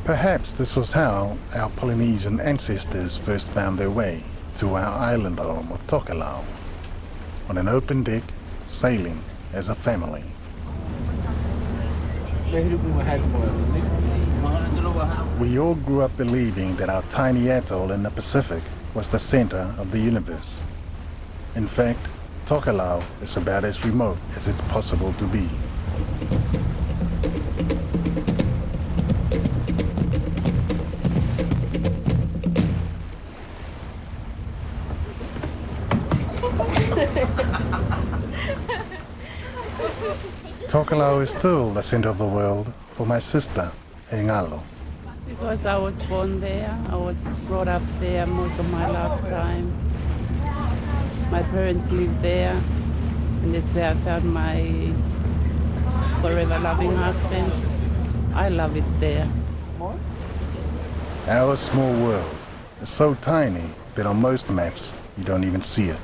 Perhaps this was how our Polynesian ancestors first found their way to our island home of Tokelau, on an open deck, sailing as a family. We all grew up believing that our tiny atoll in the Pacific was the center of the universe. In fact, Tokelau is about as remote as it's possible to be. Tokelau is still the center of the world for my sister, Hengalo. Because I was born there, I was brought up there most of my lifetime. My parents lived there, and that's where I found my forever loving husband. I love it there. Our small world is so tiny that on most maps you don't even see it.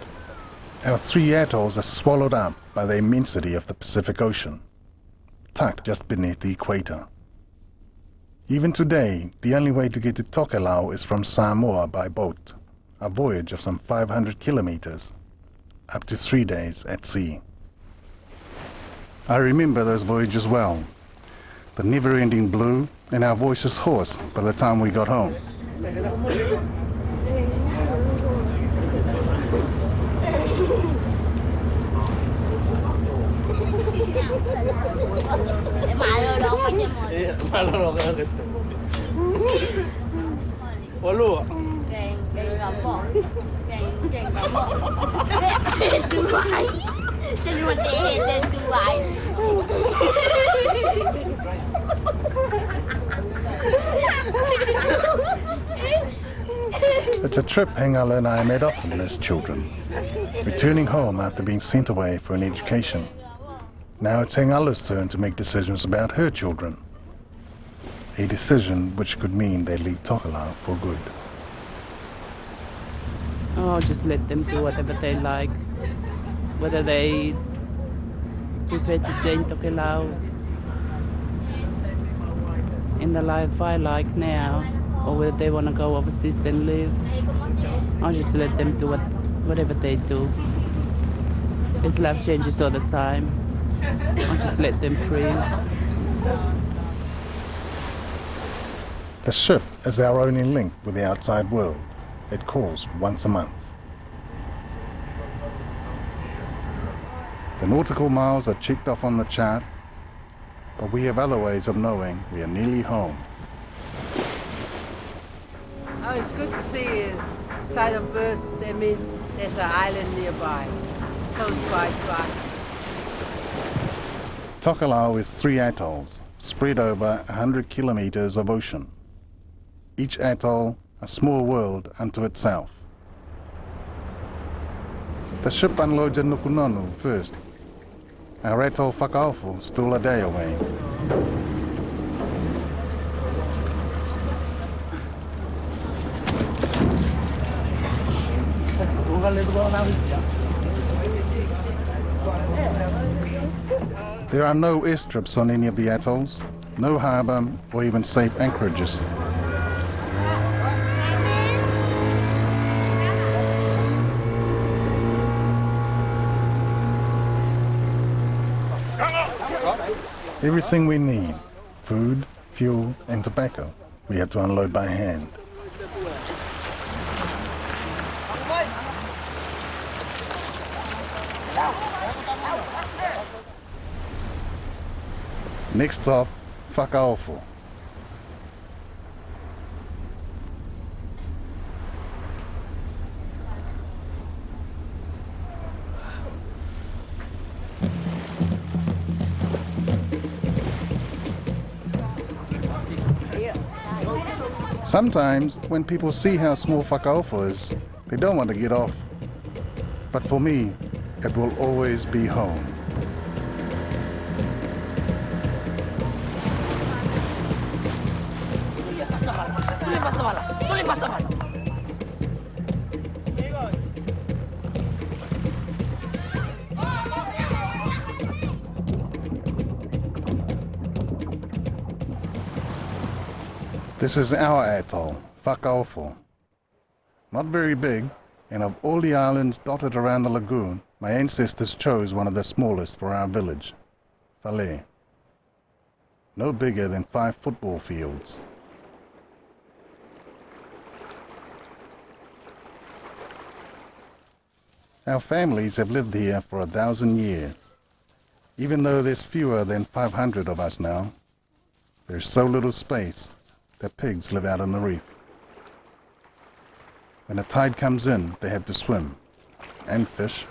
Our 3 atolls are swallowed up by the immensity of the Pacific Ocean, tucked just beneath the equator. Even today, the only way to get to Tokelau is from Samoa by boat, a voyage of some 500 kilometers, up to 3 days at sea. I remember those voyages well, the never-ending blue and our voices hoarse by the time we got home. It's a trip Hengala and I made often as children, returning home after being sent away for an education. Now it's Hengala's turn to make decisions about her children. A decision which could mean they leave Tokelau for good. Oh, just let them do whatever they like. Whether they prefer to stay in Tokelau in the life I like now, or whether they want to go overseas and live. I'll just let them do whatever they do. His life changes all the time. I'll just let them free. The ship is our only link with the outside world. It calls once a month. The nautical miles are checked off on the chart, but we have other ways of knowing we are nearly home. Oh, it's good to see a sight of birds. That means there's an island nearby, close by to us. Tokelau is 3 atolls, spread over 100 kilometers of ocean. Each atoll a small world unto itself. The ship unloads at Nukunonu first. Our atoll Whakaofu still a day away. There are no airstrips on any of the atolls, no harbour or even safe anchorages. Everything we need, food, fuel and tobacco, we had to unload by hand. Next stop, Whakaofu. Sometimes, when people see how small Whakaofu is, they don't want to get off. But for me, it will always be home. This is our atoll, Whakaofo. Not very big, and of all the islands dotted around the lagoon, my ancestors chose one of the smallest for our village, Whale. No bigger than 5 football fields. Our families have lived here for 1,000 years. Even though there's fewer than 500 of us now, there's so little space that pigs live out on the reef. When the tide comes in, they have to swim and fish.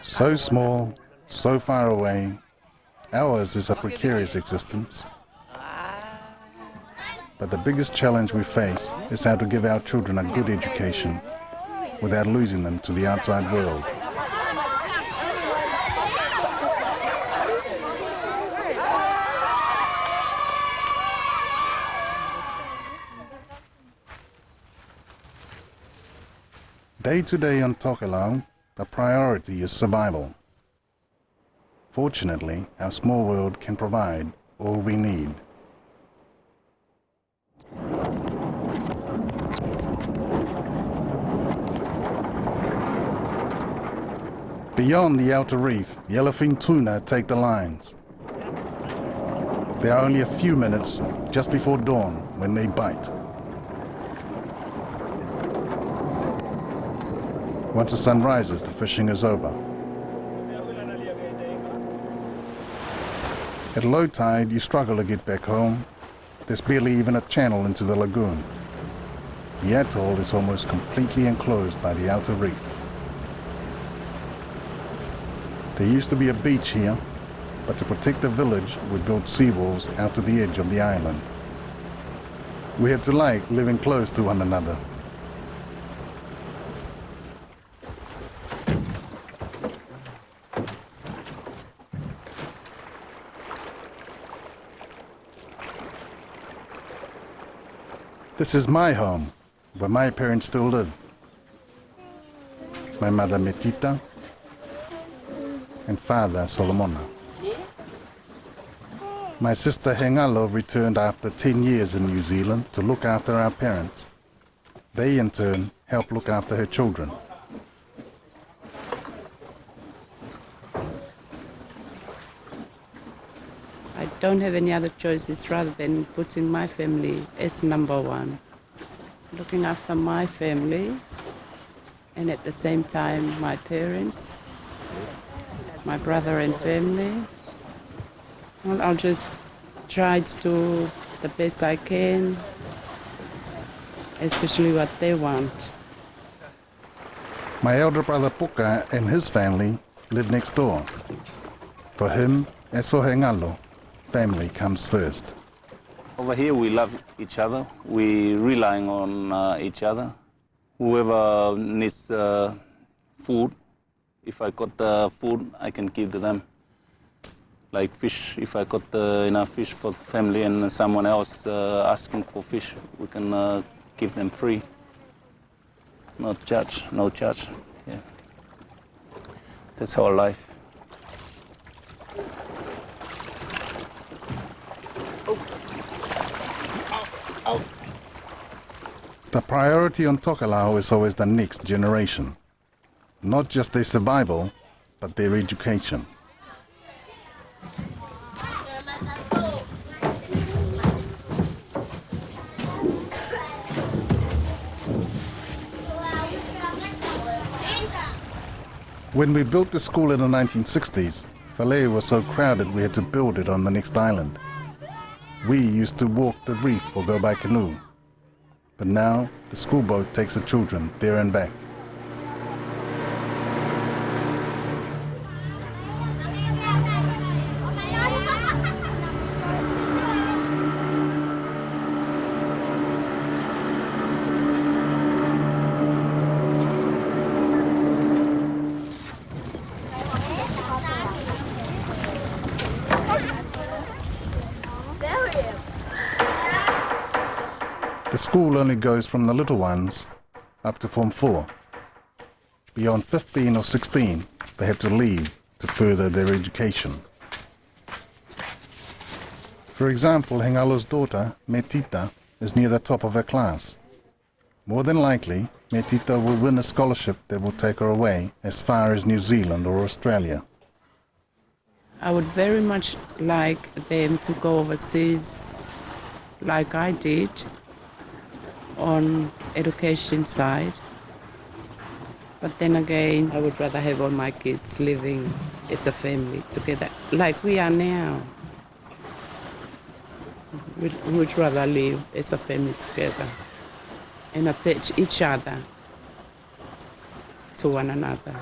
So small, so far away, ours is a precarious existence. But the biggest challenge we face is how to give our children a good education without losing them to the outside world. Day to day on Tokelau, the priority is survival. Fortunately, our small world can provide all we need. Beyond the outer reef, yellowfin tuna take the lines. There are only a few minutes just before dawn when they bite. Once the sun rises, the fishing is over. At low tide, you struggle to get back home. There's barely even a channel into the lagoon. The atoll is almost completely enclosed by the outer reef. There used to be a beach here, but to protect the village, we built seawalls out to the edge of the island. We had to like living close to one another. This is my home, where my parents still live. My mother Metita and father Solomona. My sister Hengalo returned after 10 years in New Zealand to look after our parents. They in turn helped look after her children. I don't have any other choices rather than putting my family as number one. Looking after my family and at the same time my parents, my brother and family. Well, I'll just try to do the best I can, especially what they want. My elder brother Puka and his family live next door. For him, as for Hengalo, family comes first. Over here we love each other. We relying on each other. Whoever needs food, if I got the food, I can give to them. Like fish, if I got enough fish for the family and someone else asking for fish, we can give them free. No charge. Yeah. That's our life. The priority on Tokelau is always the next generation. Not just their survival, but their education. When we built the school in the 1960s, Whale was so crowded we had to build it on the next island. We used to walk the reef or go by canoe. But now, the school boat takes the children there and back. The school only goes from the little ones up to Form 4. Beyond 15 or 16, they have to leave to further their education. For example, Hengalo's daughter, Metita, is near the top of her class. More than likely, Metita will win a scholarship that will take her away as far as New Zealand or Australia. I would very much like them to go overseas like I did on education side. But then again, I would rather have all my kids living as a family together, like we are now. We would rather live as a family together and attach each other to one another.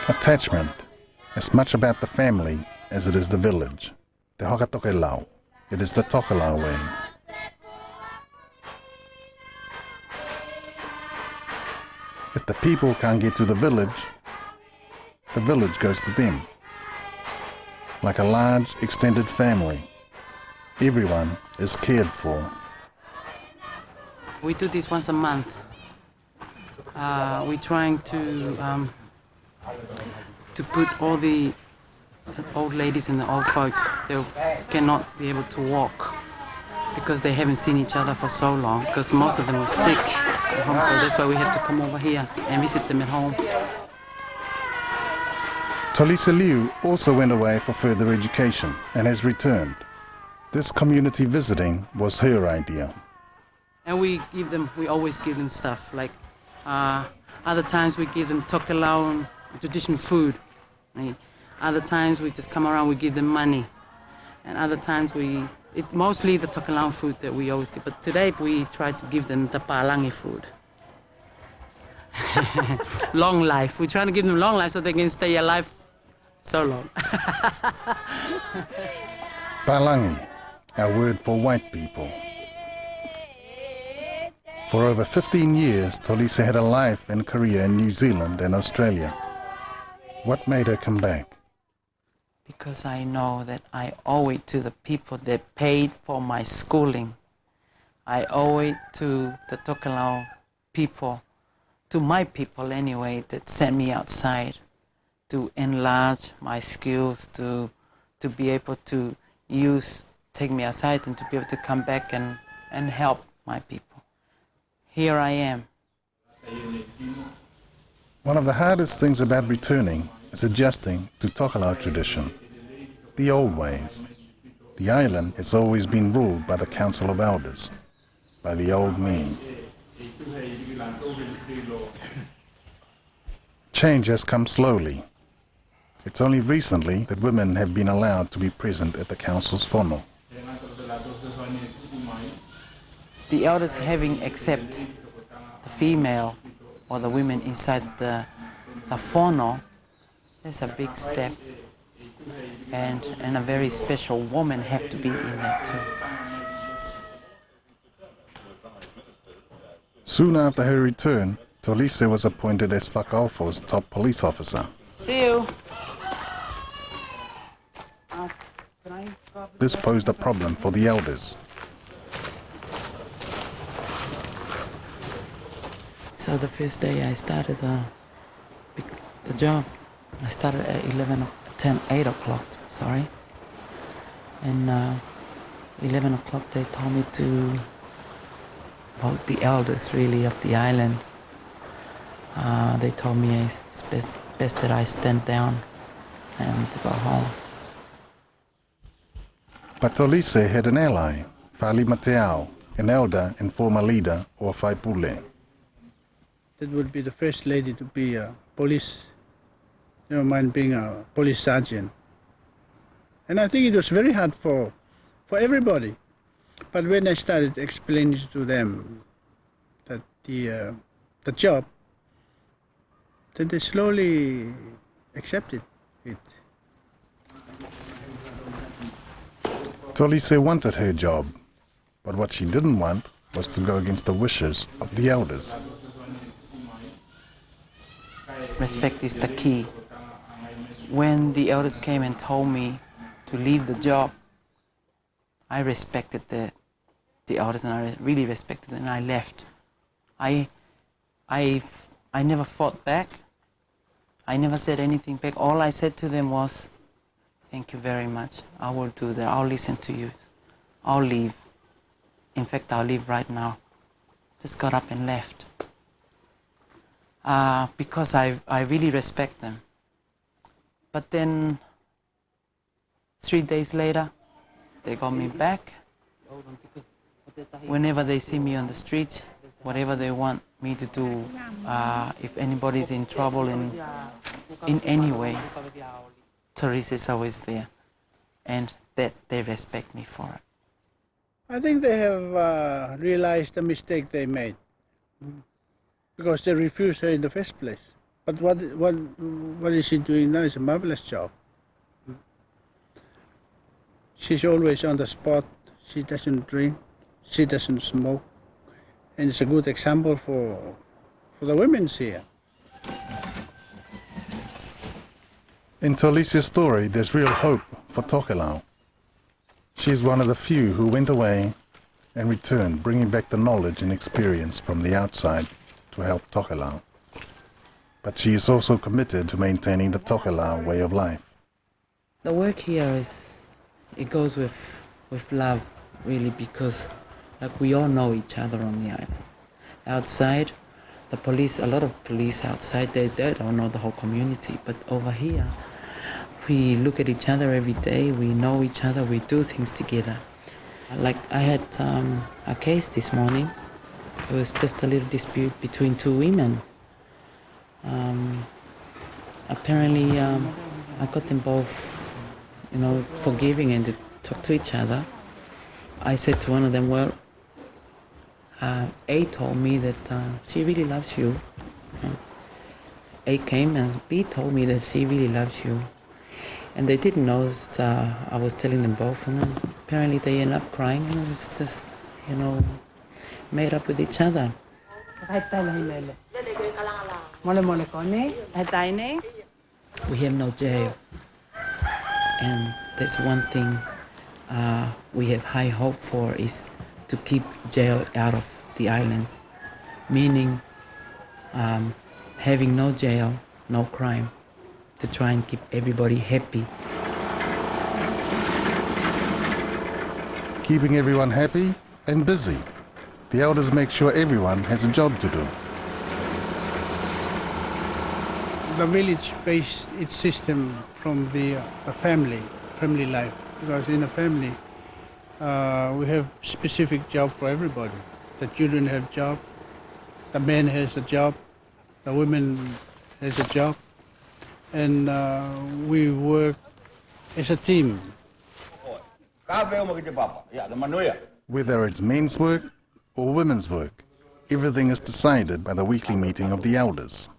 Attachment is much about the family as it is the village. Te Hokatokelau. It is the Tokelau way. If the people can't get to the village goes to them. Like a large, extended family. Everyone is cared for. We do this once a month. We're trying to put all the old ladies and the old folks, they cannot be able to walk because they haven't seen each other for so long, because most of them were sick at home, so that's why we have to come over here and visit them at home. Tolisa Liu also went away for further education and has returned. This community visiting was her idea. And we always give them stuff, like other times we give them tokelau, traditional food. Right? Other times we just come around, we give them money. And other times it's mostly the tokelau food that we always give. But today we try to give them the palangi food. Long life. We're trying to give them long life so they can stay alive so long. Palangi, our word for white people. For over 15 years, Tolisa had a life and career in New Zealand and Australia. What made her come back? Because I know that I owe it to the people that paid for my schooling. I owe it to the Tokelau people, to my people anyway, that sent me outside to enlarge my skills, to be able to take me outside and to be able to come back and help my people. Here I am. One of the hardest things about returning is adjusting to Tokelau tradition, the old ways. The island has always been ruled by the Council of Elders, by the old men. Change has come slowly. It's only recently that women have been allowed to be present at the council's whānau. The elders having accept the female or the women inside the whānau, that's a big step. And a very special woman have to be in that too. Soon after her return, Tolisa was appointed as Whakaofo's top police officer. See you. This posed a problem for the elders. So the first day I started the job, I started at 8 o'clock, sorry. And 11 o'clock they told me to vote the elders really of the island. They told me it's best that I stand down and to go home. But Tolisa had an ally, Fali Mateau, an elder and former leader of Whaipule. That would be the first lady to be a police, never mind being a police sergeant. And I think it was very hard for everybody. But when I started explaining to them that the job, then they slowly accepted it. Tolisa wanted her job, but what she didn't want was to go against the wishes of the elders. Respect is the key. When the elders came and told me to leave the job, I respected the elders, and I really respected them, and I left. I never fought back. I never said anything back. All I said to them was, thank you very much. I will do that. I'll listen to you. I'll leave. In fact, I'll leave right now. Just got up and left. Because I really respect them. But then 3 days later, they got me back. Whenever they see me on the street, whatever they want me to do, if anybody's in trouble in any way, Teresa is always there, and that they respect me for it. I think they have realized the mistake they made because they refused her in the first place. But what is she doing now is a marvelous job. She's always on the spot. She doesn't drink. She doesn't smoke. And it's a good example for the women here. In Tolisia's story, there's real hope for Tokelau. She's one of the few who went away and returned, bringing back the knowledge and experience from the outside to help Tokelau. But she is also committed to maintaining the Tokelau way of life. The work here it goes with love, really, because like we all know each other on the island. Outside, the police, a lot of police outside, they don't know the whole community, but over here, we look at each other every day, we know each other, we do things together. Like I had a case this morning. It was just a little dispute between two women. Apparently, I got them both, forgiving and to talk to each other. I said to one of them, well, A told me that she really loves you. A came and B told me that she really loves you. And they didn't know that I was telling them both, and then apparently they ended up crying, and it's just, made up with each other. We have no jail, and that's one thing we have high hope for, is to keep jail out of the islands, meaning having no jail, no crime, to try and keep everybody happy. Keeping everyone happy and busy. The elders make sure everyone has a job to do. The village based its system from the family life, because in a family we have specific job for everybody. The children have job, the man has a job, the women has a job, and we work as a team. Whether it's men's work or women's work, everything is decided by the weekly meeting of the elders.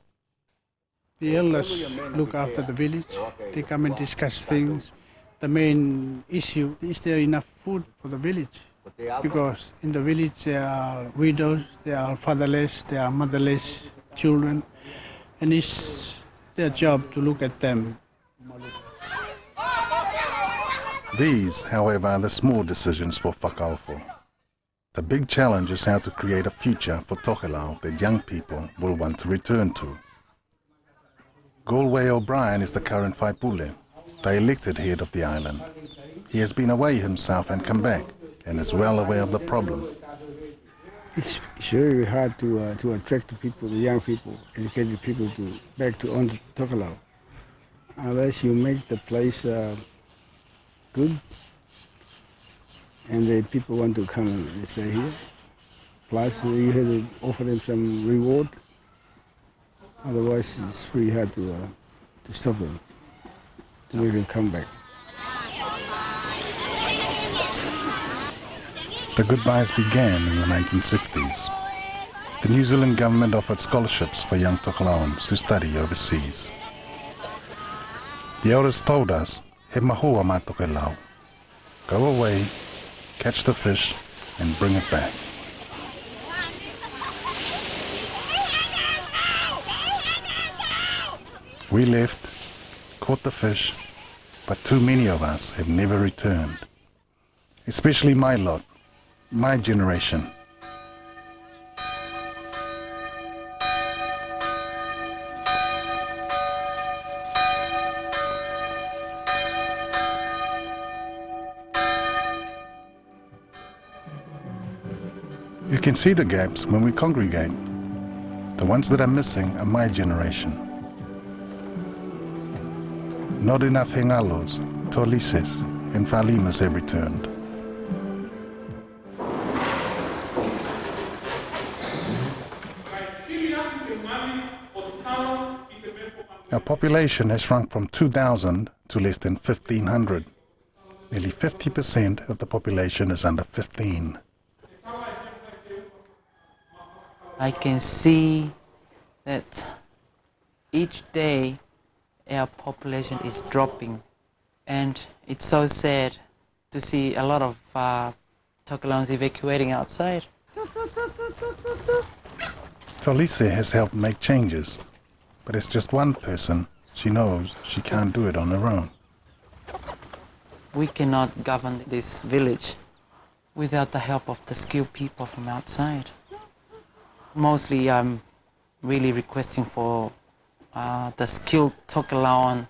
The elders look after the village. They come and discuss things. The main issue is there enough food for the village, because in the village there are widows, there are fatherless, there are motherless children, and it's their job to look at them. These, however, are the small decisions for Whakaofo. The big challenge is how to create a future for Tokelau that young people will want to return to. Galway O'Brien is the current Whaipule, the elected head of the island. He has been away himself and come back, and is well aware of the problem. It's very hard to attract the people, the young people, educated people back to on Tokelau, unless you make the place good, and the people want to come and stay here. Plus, you have to offer them some reward. Otherwise, it's pretty hard to stop them, to make them come back. The goodbyes began in the 1960s. The New Zealand government offered scholarships for young Tokelauans to study overseas. The elders told us, he mahua ma Tokelau. Go away, catch the fish, and bring it back. We left, caught the fish, but too many of us have never returned. especially my lot, my generation. You can see the gaps when we congregate. The ones that are missing are my generation. Not enough hengalos, tolises, and falimas have returned. Our population has shrunk from 2,000 to less than 1,500. Nearly 50% of the population is under 15. I can see that each day our population is dropping, and it's so sad to see a lot of Tokelauans evacuating outside. Tolise has helped make changes, but as just one person, she knows she can't do it on her own. We cannot govern this village without the help of the skilled people from outside. Mostly I'm really requesting for the skilled Tokelauan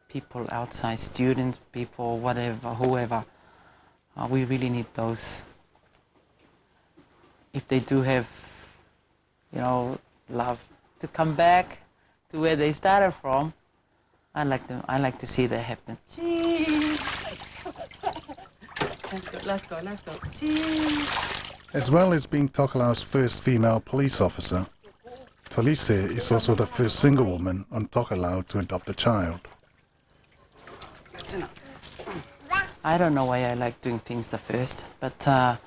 people outside, students, people, whatever, whoever. We really need those. If they do have, love to come back to where they started from, I like to see that happen. Let's go. As well as being Tokelau's first female police officer, Tolise is also the first single woman on Tokelau to adopt a child. I don't know why I like doing things the first, but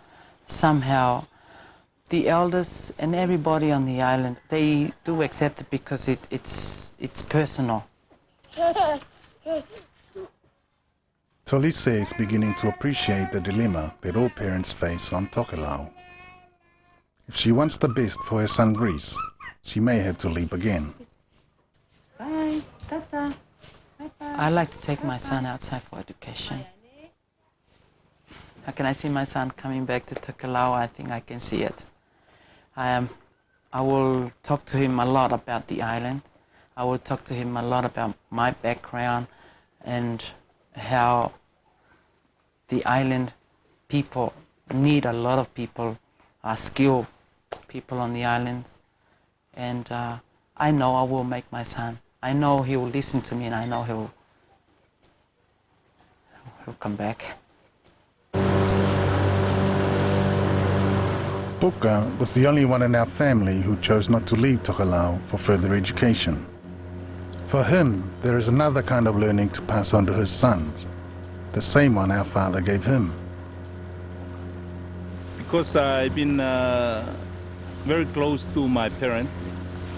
somehow the elders and everybody on the island, they do accept it because it's personal. Tolise is beginning to appreciate the dilemma that all parents face on Tokelau. If she wants the best for her son Reese, she may have to leave again. Bye, Tata. Bye-bye. I like to take my son outside for education. How can I see my son coming back to Tokelau? I think I can see it. I will talk to him a lot about the island. I will talk to him a lot about my background and how the island people need a lot of people, skilled people on the island. And I know I will make my son. I know he will listen to me, and I know he'll come back. Puka was the only one in our family who chose not to leave Tokelau for further education. For him, there is another kind of learning to pass on to his sons, the same one our father gave him. Because I've been very close to my parents,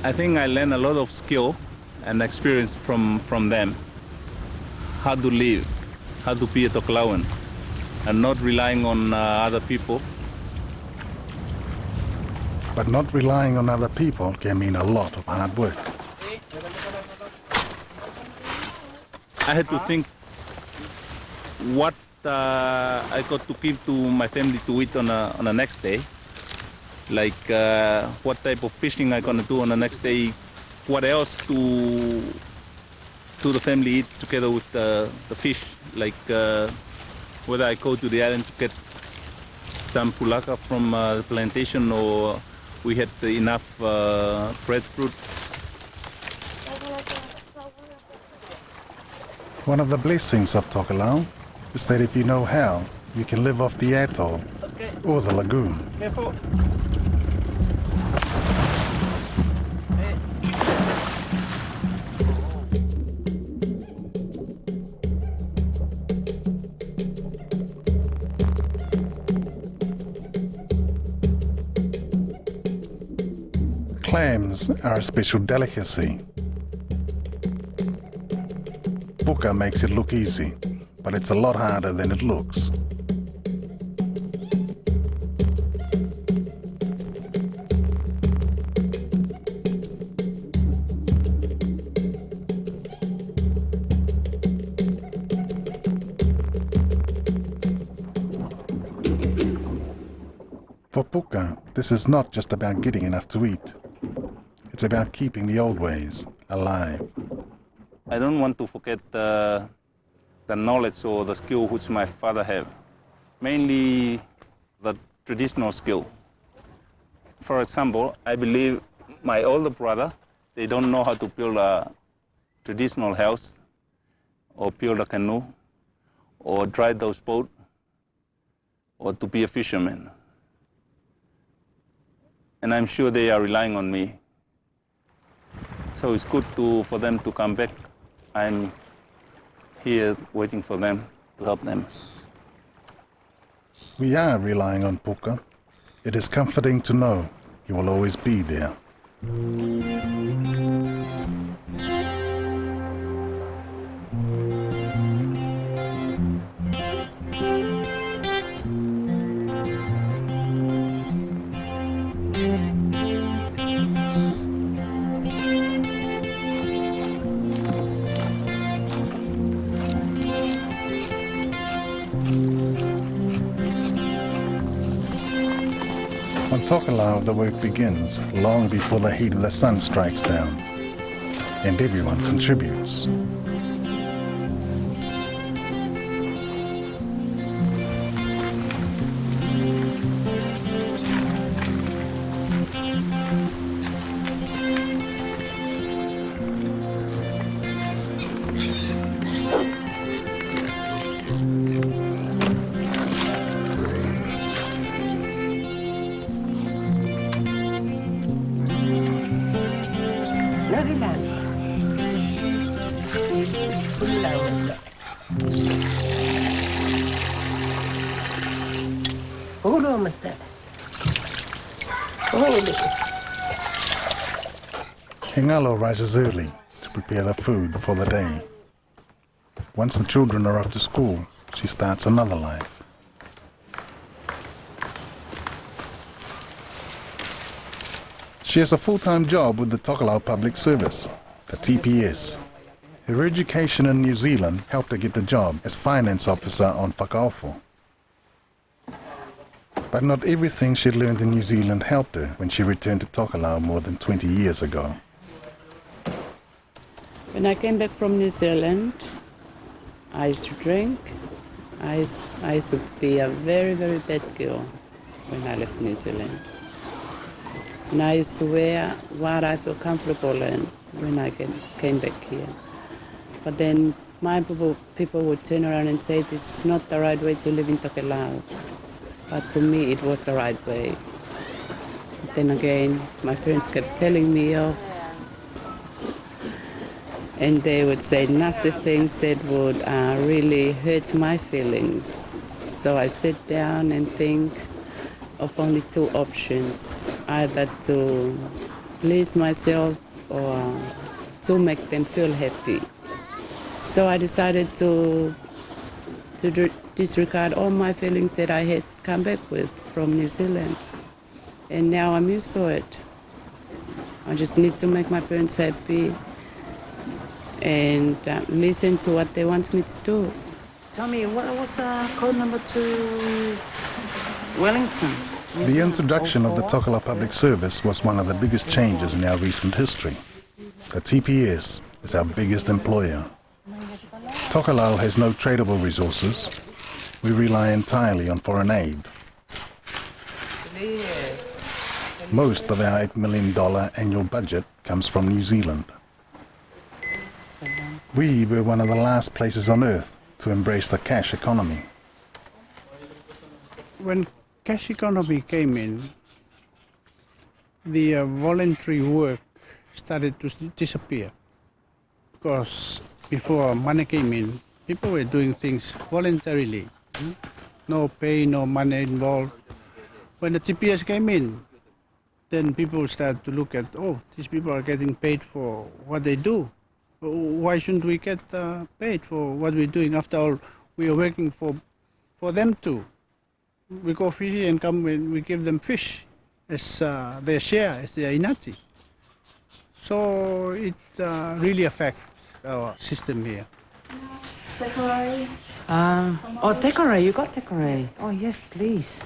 I think I learned a lot of skill and experience from them. How to live, how to be a Tokelauan, and not relying on other people. But not relying on other people can mean a lot of hard work. I had to think what I got to give to my family to eat on the next day. Like what type of fishing I'm gonna do on the next day, what else to the family eat together with the fish. Like whether I go to the island to get some pulaka from the plantation, or we had enough breadfruit. One of the blessings of Tokelau is that if you know how, you can live off the atoll or the lagoon. Careful. Clams are a special delicacy. Puka makes it look easy, but it's a lot harder than it looks. For Puka, this is not just about getting enough to eat. It's about keeping the old ways alive. I don't want to forget the knowledge or the skill which my father had, mainly the traditional skill. For example, I believe my older brother, they don't know how to build a traditional house or build a canoe or drive those boats or to be a fisherman. And I'm sure they are relying on me. So it's good for them to come back. I'm here waiting for them to help them. We are relying on Puka. It is comforting to know he will always be there. On Tokelau, the work begins long before the heat of the sun strikes down, and everyone contributes. Hingalo rises early to prepare the food for the day. Once the children are off to school, she starts another life. She has a full-time job with the Tokelau Public Service, the TPS. Her education in New Zealand helped her get the job as finance officer on Whakaofo. But not everything she learned in New Zealand helped her when she returned to Tokelau more than 20 years ago. When I came back from New Zealand, I used to drink. I used to be a very, very bad girl when I left New Zealand. And I used to wear what I feel comfortable in when I came back here. But then my people would turn around and say, this is not the right way to live in Tokelau. But to me, it was the right way. But then again, my parents kept telling me off. And they would say nasty things that would really hurt my feelings. So I sit down and think of only two options, either to please myself or to make them feel happy. So I decided to disregard all my feelings that I had come back with from New Zealand. And now I'm used to it. I just need to make my parents happy and listen to what they want me to do. Tell me, what was code number to Wellington? The introduction of the Tokelau Public Service was one of the biggest changes in our recent history. The TPS is our biggest employer. Tokelau has no tradable resources. We rely entirely on foreign aid. Most of our $8 million annual budget comes from New Zealand. We were one of the last places on earth to embrace the cash economy. When cash economy came in, the voluntary work started to disappear. Because before money came in, people were doing things voluntarily. No pay, no money involved. When the TPS came in, then people started to look at, oh, these people are getting paid for what they do. Why shouldn't we get paid for what we're doing? After all, we are working for them too. We go fishing and come and we give them fish as their share, as their inati. So it really affects our system here. Oh, takeaway, you got takeaway. Oh, yes, please.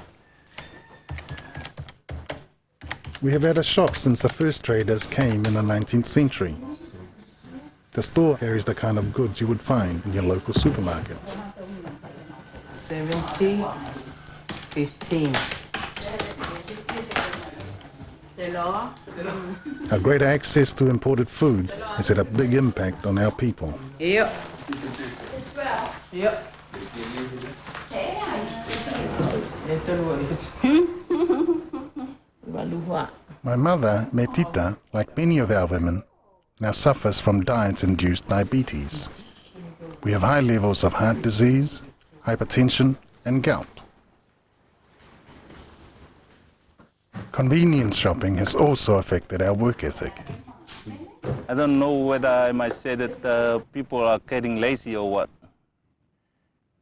We have had a shop since the first traders came in the 19th century. The store carries the kind of goods you would find in your local supermarket. 70, 15. Our greater access to imported food has had a big impact on our people. Yep. Yep. My mother, Metita, like many of our women, now suffers from diet-induced diabetes. We have high levels of heart disease, hypertension, and gout. Convenience shopping has also affected our work ethic. I don't know whether I might say that people are getting lazy or what.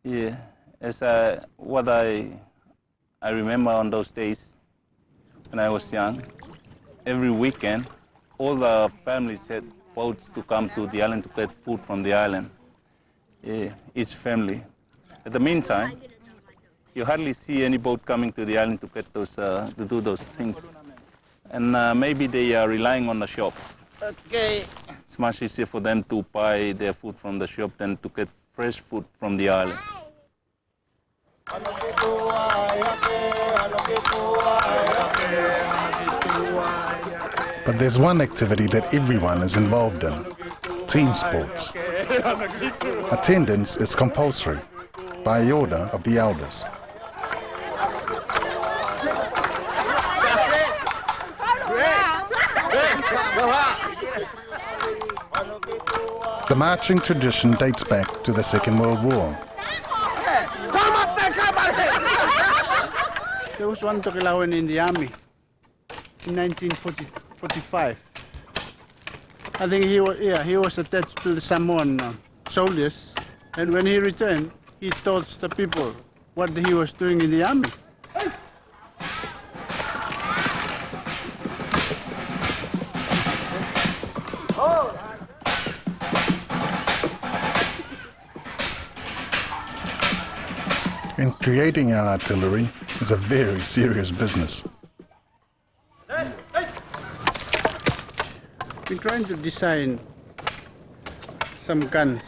Yeah, as what I remember on those days when I was young, every weekend, all the families had boats to come to the island to get food from the island, each family. At the meantime, you hardly see any boat coming to the island to get those, to do those things. And maybe they are relying on the shops. Okay. It's much easier for them to buy their food from the shop than to get fresh food from the island. But there's one activity that everyone is involved in: team sports. Attendance is compulsory by order of the elders. The marching tradition dates back to the Second World War. There was one Tokelauan in the army in 1945. I think he was attached to the Samoan soldiers, and when he returned, he told the people what he was doing in the army. And creating our artillery is a very serious business. We're trying to design some guns.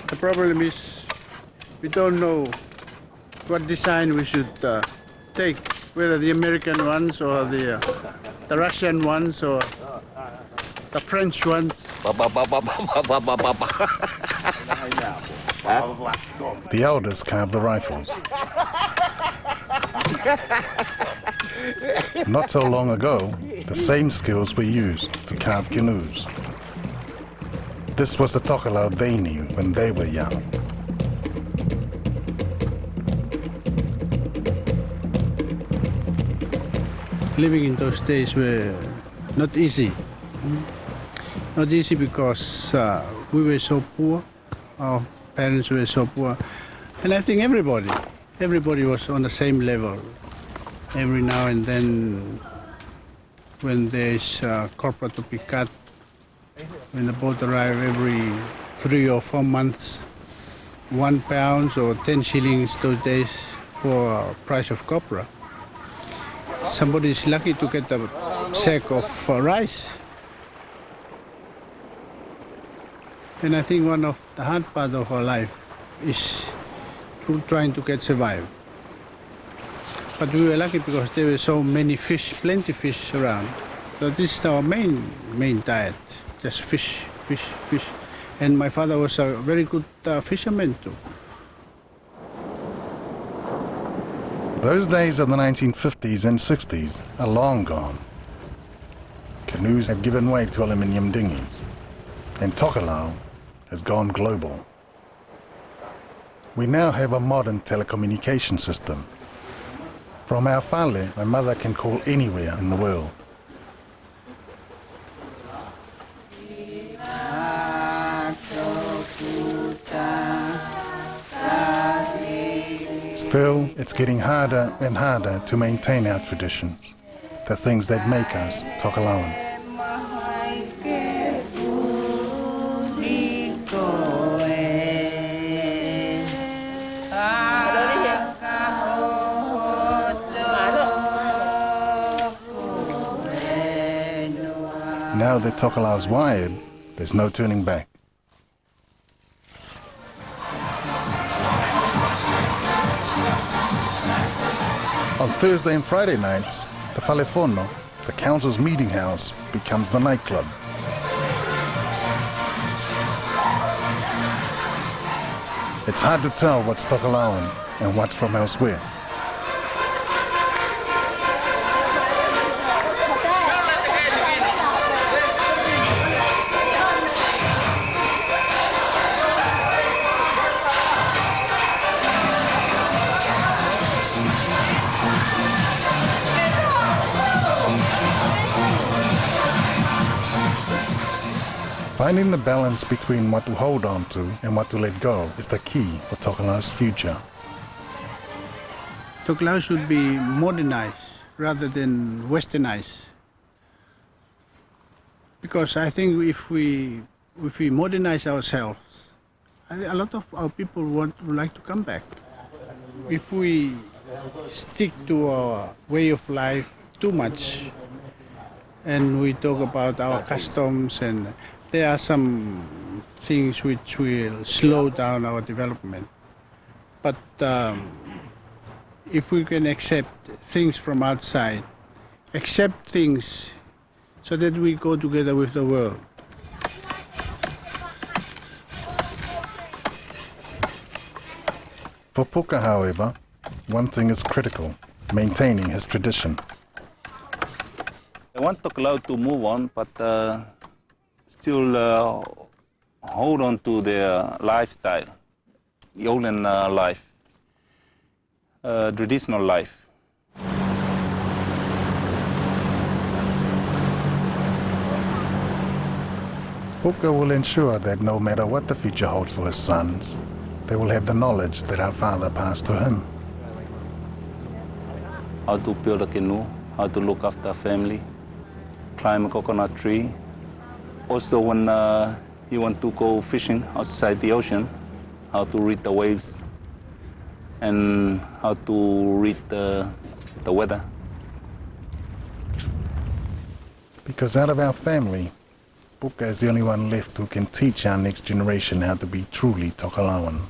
The problem is we don't know what design we should take, whether the American ones or the Russian ones or the French ones. The elders carve the rifles. Not so long ago, the same skills were used to carve canoes. This was the Tokelau they knew when they were young. Living in those days were not easy. Not easy because we were so poor, our parents were so poor, and I think everybody was on the same level. Every now and then, when there's corporate to be cut, when the boat arrives every 3 or 4 months, £1 or 10 shillings those days for price of copra. Somebody is lucky to get a sack of rice. And I think one of the hard part of our life is trying to get survive. But we were lucky because there were so many fish, plenty fish around. So this is our main diet, just fish. And my father was a very good fisherman too. Those days of the 1950s and 60s are long gone. Canoes have given way to aluminium dinghies, and Tokelau has gone global. We now have a modern telecommunication system. From our whale, my mother can call anywhere in the world. Still, it's getting harder and harder to maintain our traditions, the things that make us Tokelauan. how the tokelau is wired, there's no turning back. On Thursday and Friday nights, the Falefono, the council's meeting house, becomes the nightclub. It's hard to tell what's Tokelauan and what's from elsewhere. Finding the balance between what to hold on to and what to let go is the key for Tokelau's future. Tokelau should be modernized rather than westernized. Because I think if we modernize ourselves, a lot of our people would like to come back. If we stick to our way of life too much and we talk about our customs, and there are some things which will slow down our development. But if we can accept things from outside, accept things so that we go together with the world. For Puka, however, one thing is critical, maintaining his tradition. I want Tokelau to move on, but still hold on to their lifestyle, the olden life, traditional life. Puka will ensure that no matter what the future holds for his sons, they will have the knowledge that our father passed to him. How to build a canoe, how to look after a family, climb a coconut tree. Also when you want to go fishing outside the ocean, how to read the waves and how to read the weather. Because out of our family, Puka is the only one left who can teach our next generation how to be truly Tokelauan.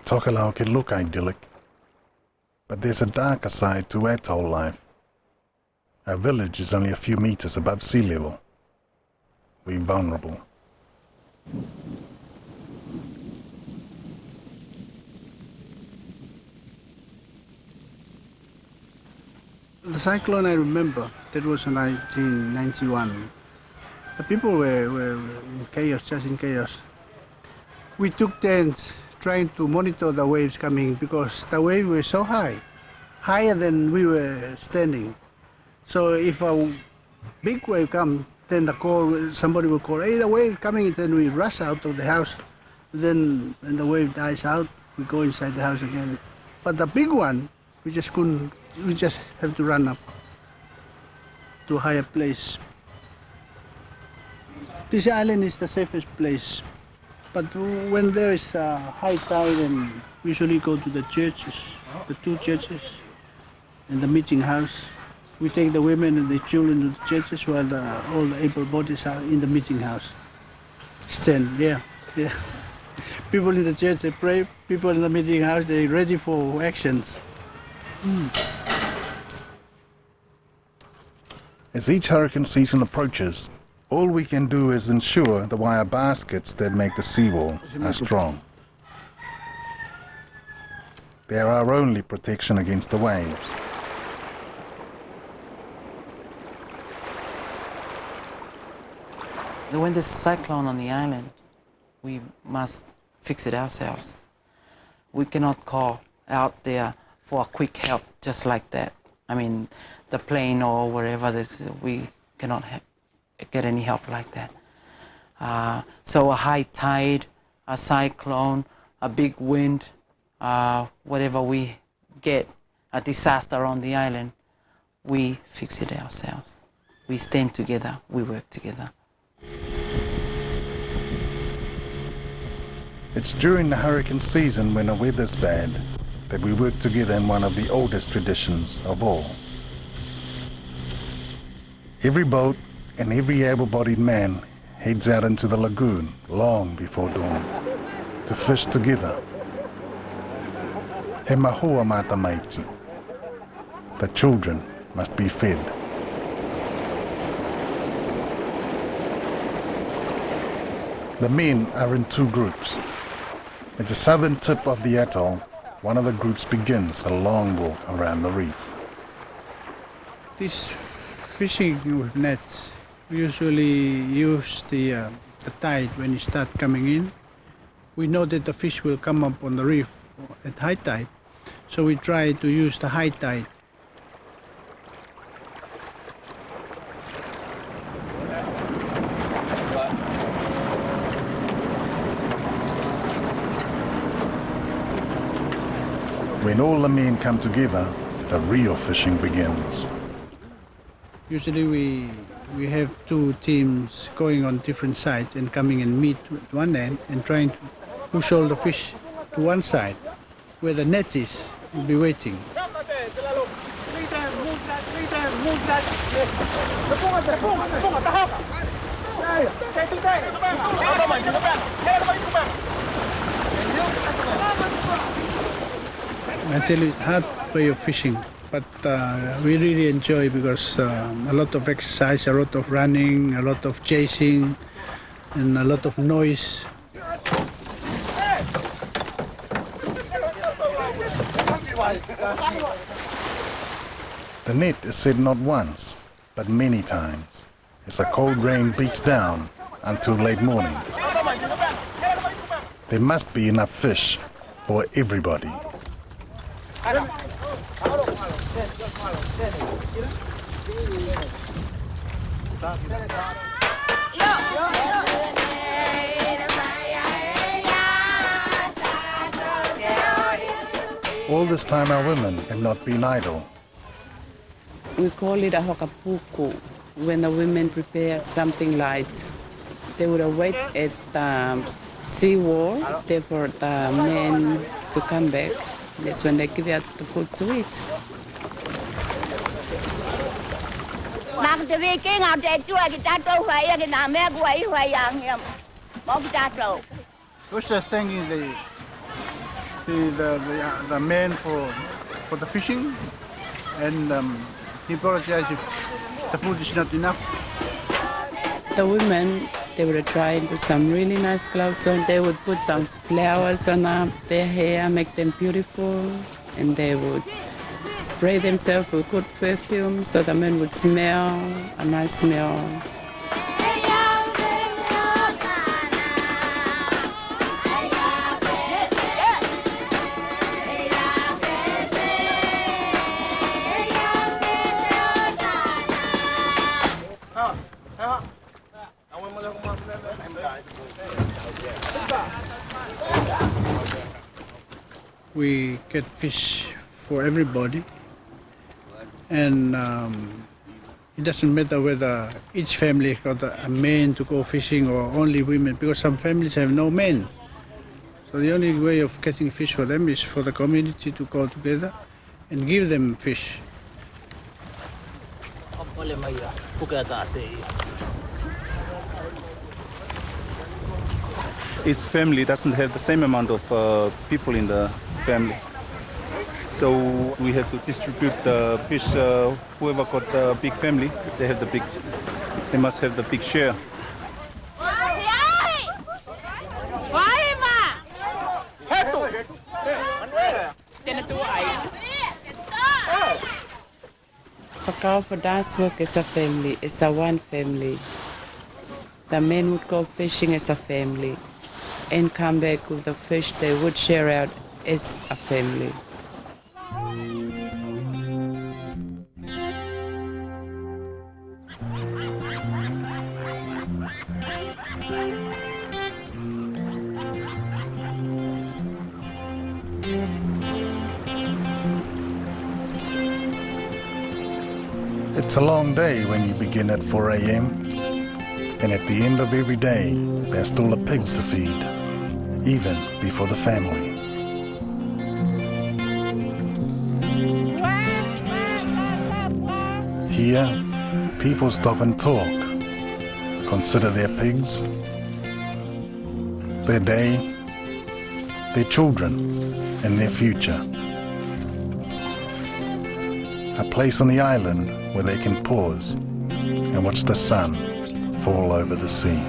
Tokelau can look idyllic, but there's a darker side to atoll life. Our village is only a few meters above sea level. We're vulnerable. The cyclone, I remember, that was in 1991. The people were in chaos, just in chaos. We took tents trying to monitor the waves coming because the waves were so high, higher than we were standing. So if a big wave comes, then somebody will call, hey, the wave coming, and then we rush out of the house. Then when the wave dies out, we go inside the house again. But the big one, we just couldn't, we just have to run up to a higher place. This island is the safest place. But when there is a high tide, and we usually go to the churches, the two churches, and the meeting house. We take the women and the children to the churches while all the able bodies are in the meeting house. Stand, yeah. People in the church, they pray. People in the meeting house, they're ready for actions. As each hurricane season approaches, All we can do is ensure the wire baskets that make the seawall are strong. They're our only protection against the waves. When there's a cyclone on the island, we must fix it ourselves. We cannot call out there for a quick help just like that. I mean, the plane or wherever, we cannot get any help like that. So a high tide, a cyclone, a big wind, whatever we get, a disaster on the island, we fix it ourselves. We stand together, we work together. It's during the hurricane season when the weather's bad that we work together in one of the oldest traditions of all. Every boat and every able-bodied man heads out into the lagoon long before dawn to fish together. He mahua mata maiti. The children must be fed. The men are in two groups. At the southern tip of the atoll, one of the groups begins a long walk around the reef. This fishing with nets, we usually use the tide when it starts coming in. We know that the fish will come up on the reef at high tide, so we try to use the high tide. When all the men come together, the real fishing begins. Usually we have two teams going on different sides and coming and meet at one end and trying to push all the fish to one side where the net is. We'll be waiting. Actually, it's a hard way of fishing, but we really enjoy because a lot of exercise, a lot of running, a lot of chasing, and a lot of noise. The net is set not once, but many times, as the cold rain beats down until late morning. There must be enough fish for everybody. All this time our women have not been idle. We call it a hokapuku. When the women prepare something light, they would wait at the seawall there for the men to come back. That's when they give out the food to eat. We're just thanking the man for the fishing, and he apologized if the food is not enough. The women, they would try and put some really nice gloves on. They would put some flowers on their hair, make them beautiful, and they would spray themselves with good perfume so the men would smell a nice smell. We get fish for everybody, and it doesn't matter whether each family got a man to go fishing or only women, because some families have no men. So the only way of getting fish for them is for the community to go together and give them fish. Each family doesn't have the same amount of people in the family. So we have to distribute the fish, whoever got the big family, they have the big They must have the big share. Pakao for dance work as a family, it's a one family. The men would go fishing as a family and come back with the fish they would share out as a family. It's a long day when you begin at 4 a.m. And at the end of every day, there's still the pigs to feed, even before the family. Here, people stop and talk, consider their pigs, their day, their children, and their future. A place on the island where they can pause and watch the sun fall over the sea.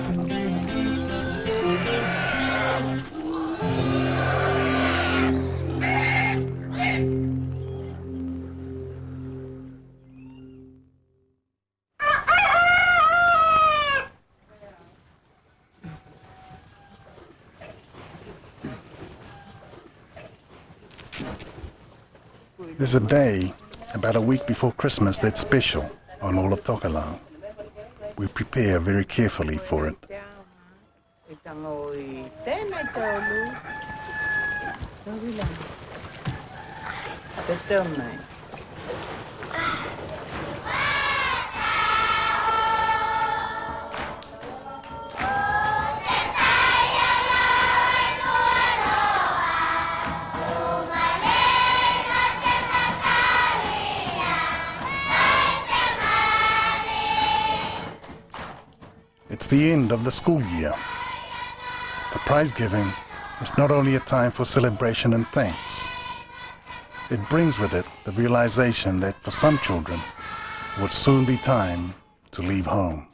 There's a day about a week before Christmas that's special on all of Tokelau. We prepare very carefully for it. It's the end of the school year. The prize giving is not only a time for celebration and thanks. It brings with it the realization that for some children, it would soon be time to leave home.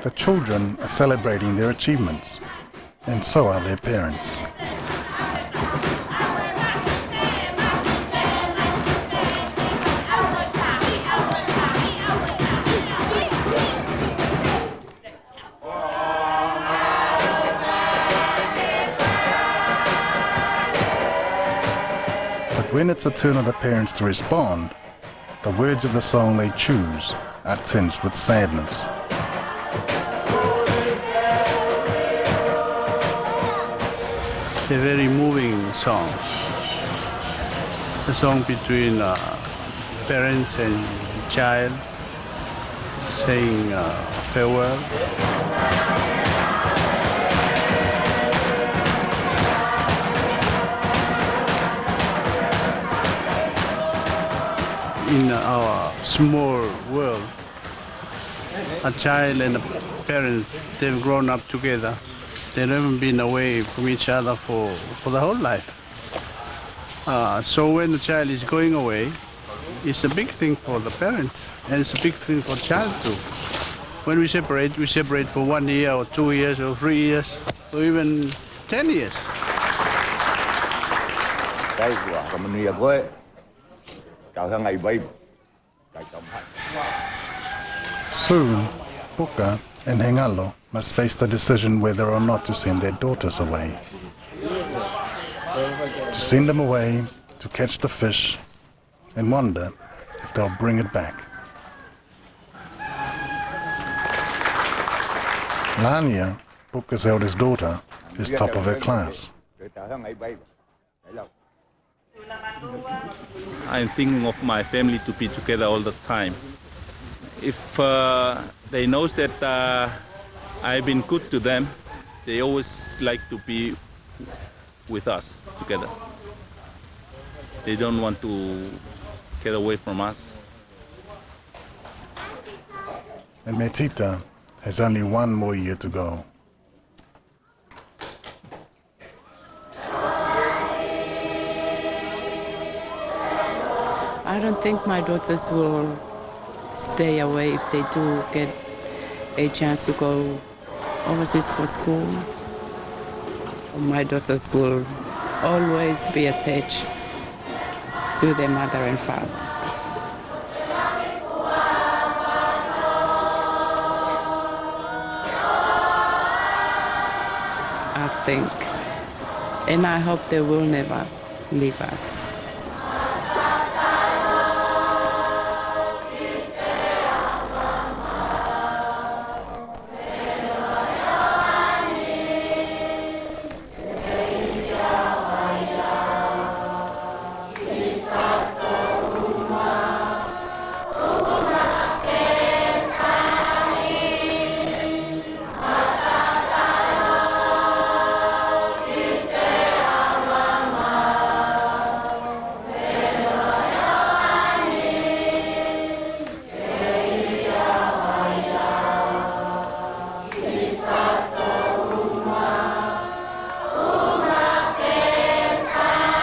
The children are celebrating their achievements, and so are their parents. But when it's the turn of the parents to respond, the words of the song they choose are tinged with sadness. They're very moving songs. A song between parents and child saying farewell. In our small world, a child and a parent, they've grown up together. They've never been away from each other for the whole life. So when the child is going away, it's a big thing for the parents, and it's a big thing for the child too. When we separate for 1 year or 2 years or 3 years or even 10 years. Soon, Puka and Hengalo must face the decision whether or not to send their daughters away. To send them away, to catch the fish, and wonder if they'll bring it back. Lania, Puka's eldest daughter, is top of her class. I'm thinking of my family to be together all the time. If they know that I've been good to them. They always like to be with us together. They don't want to get away from us. And Metita has only one more year to go. I don't think my daughters will stay away if they do get a chance to go overseas for school. My daughters will always be attached to their mother and father. I think, and I hope they will never leave us.